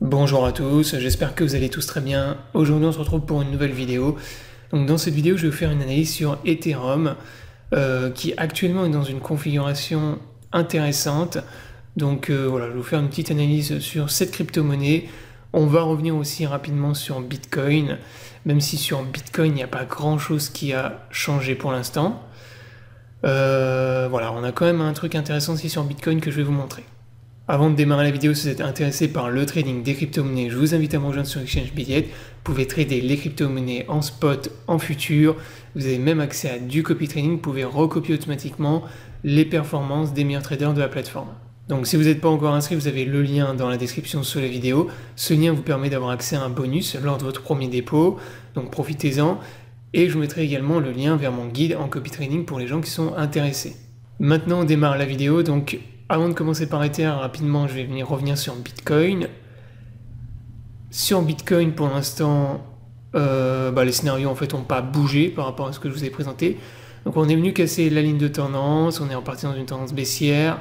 Bonjour à tous, j'espère que vous allez tous très bien. Aujourd'hui on se retrouve pour une nouvelle vidéo. Donc dans cette vidéo je vais vous faire une analyse sur Ethereum qui actuellement est dans une configuration intéressante. Donc voilà, je vais vous faire une petite analyse sur cette crypto-monnaie. On va revenir aussi rapidement sur Bitcoin, même si sur Bitcoin il n'y a pas grand chose qui a changé pour l'instant. Voilà, on a quand même un truc intéressant aussi sur Bitcoin que je vais vous montrer. Avant de démarrer la vidéo, si vous êtes intéressé par le trading des crypto-monnaies, je vous invite à me rejoindre sur Exchange Billet. Vous pouvez trader les crypto-monnaies en spot, en futur. Vous avez même accès à du copy trading. Vous pouvez recopier automatiquement les performances des meilleurs traders de la plateforme. Donc si vous n'êtes pas encore inscrit, vous avez le lien dans la description sous la vidéo. Ce lien vous permet d'avoir accès à un bonus lors de votre premier dépôt. Donc profitez-en. Et je vous mettrai également le lien vers mon guide en copy trading pour les gens qui sont intéressés. Maintenant on démarre la vidéo. Donc avant de commencer par Ether, rapidement, je vais revenir sur Bitcoin. Sur Bitcoin, pour l'instant, les scénarios en fait n'ont pas bougé par rapport à ce que je vous ai présenté. Donc on est venu casser la ligne de tendance, on est reparti dans une tendance baissière.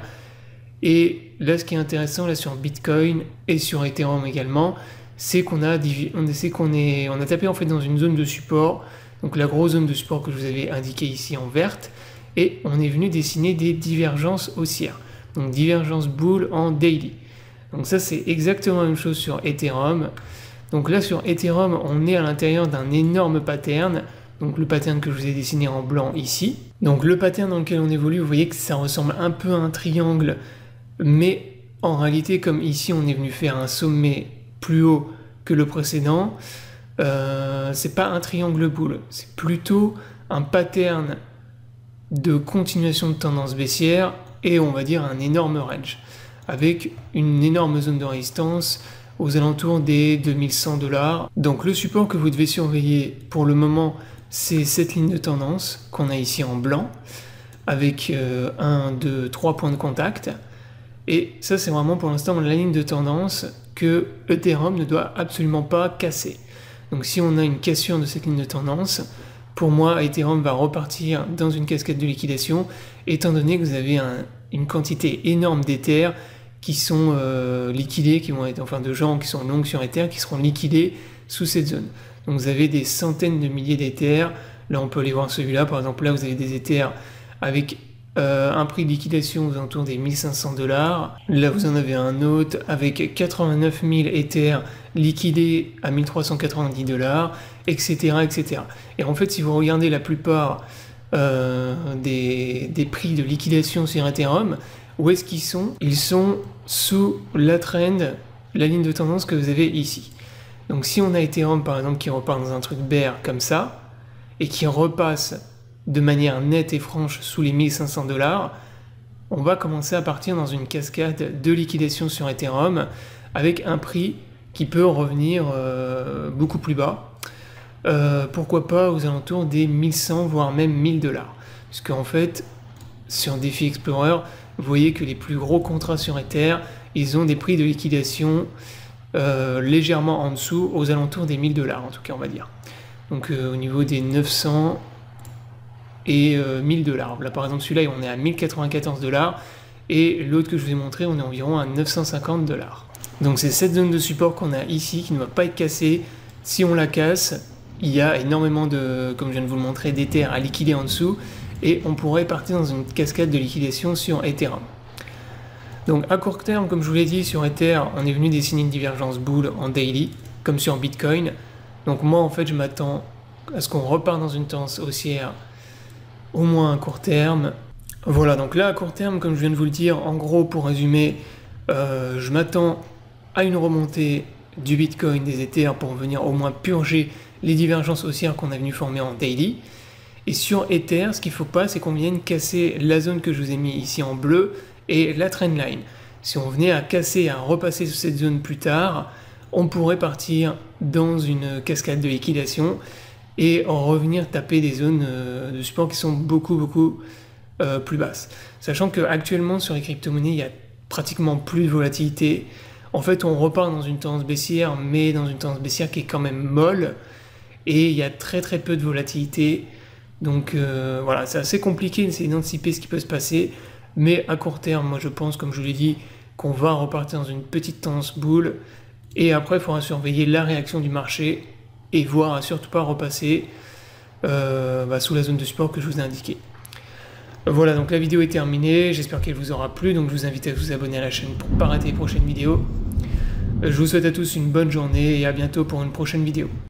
Et là, ce qui est intéressant là sur Bitcoin et sur Ethereum également, c'est qu'on a tapé en fait dans une zone de support. Donc la grosse zone de support que je vous avais indiquée ici en verte. Et on est venu dessiner des divergences haussières. Donc divergence bull en daily. Donc ça c'est exactement la même chose sur Ethereum. Donc là sur Ethereum on est à l'intérieur d'un énorme pattern. Donc le pattern que je vous ai dessiné en blanc ici. Donc le pattern dans lequel on évolue, vous voyez que ça ressemble un peu à un triangle. Mais en réalité comme ici on est venu faire un sommet plus haut que le précédent, c'est pas un triangle bull. C'est plutôt un pattern de continuation de tendance baissière et on va dire un énorme range, avec une énorme zone de résistance aux alentours des 2100 $. Donc le support que vous devez surveiller pour le moment, c'est cette ligne de tendance qu'on a ici en blanc, avec 1, 2, 3 points de contact. Et ça c'est vraiment pour l'instant la ligne de tendance que Ethereum ne doit absolument pas casser. Donc si on a une cassure de cette ligne de tendance, pour moi, Ethereum va repartir dans une cascade de liquidation, étant donné que vous avez une quantité énorme d'Ether qui sont liquidés, de gens qui sont longs sur Ether, qui seront liquidés sous cette zone. Donc vous avez des centaines de milliers d'Ether. Là, on peut aller voir celui-là. Par exemple, là, vous avez des Ether avec un prix de liquidation aux alentours des 1500 $. Là, vous en avez un autre avec 89 000 Ether liquidés à 1390 $, etc., etc. Et en fait, si vous regardez la plupart des prix de liquidation sur Ethereum, où est-ce qu'ils sont? Ils sont sous la trend, la ligne de tendance que vous avez ici. Donc si on a Ethereum par exemple qui repart dans un truc bear comme ça, et qui repasse de manière nette et franche sous les 1500 $, on va commencer à partir dans une cascade de liquidation sur Ethereum, avec un prix qui peut revenir beaucoup plus bas. Pourquoi pas aux alentours des 1100 voire même 1000 $. Puisque en fait, sur DeFi Explorer, vous voyez que les plus gros contrats sur Ether, ils ont des prix de liquidation légèrement en dessous, aux alentours des 1000 $, en tout cas on va dire. Donc au niveau des 900 et 1000 $. Là par exemple celui-là on est à 1094 $, et l'autre que je vous ai montré on est environ à 950 $. Donc c'est cette zone de support qu'on a ici qui ne va pas être cassée. Si on la casse, il y a énormément de, comme je viens de vous le montrer, d'Ether à liquider en dessous, et on pourrait partir dans une cascade de liquidation sur Ethereum. Donc à court terme, comme je vous l'ai dit, sur Ether, on est venu dessiner une divergence bull en daily, comme sur Bitcoin. Donc moi en fait je m'attends à ce qu'on repart dans une tendance haussière au moins à court terme. Voilà, donc là à court terme, comme je viens de vous le dire, en gros pour résumer, je m'attends à une remontée du Bitcoin, des Ethers, pour venir au moins purger les divergences haussières qu'on a venu former en daily. Et sur Ether, ce qu'il ne faut pas, c'est qu'on vienne casser la zone que je vous ai mis ici en bleu et la trendline. Si on venait à casser, à repasser sous cette zone plus tard, on pourrait partir dans une cascade de liquidation et en revenir taper des zones de support qui sont beaucoup plus basses. Sachant qu'actuellement sur les crypto-monnaies, il y a pratiquement plus de volatilité. En fait, on repart dans une tendance baissière, mais dans une tendance baissière qui est quand même molle, et il y a très peu de volatilité. Donc voilà, c'est assez compliqué d'essayer d'anticiper ce qui peut se passer, mais à court terme, moi je pense, comme je vous l'ai dit, qu'on va repartir dans une petite tendance bull Et après, il faudra surveiller la réaction du marché et voir à surtout pas repasser sous la zone de support que je vous ai indiqué. Voilà, donc la vidéo est terminée, j'espère qu'elle vous aura plu, donc je vous invite à vous abonner à la chaîne pour ne pas rater les prochaines vidéos. Je vous souhaite à tous une bonne journée et à bientôt pour une prochaine vidéo.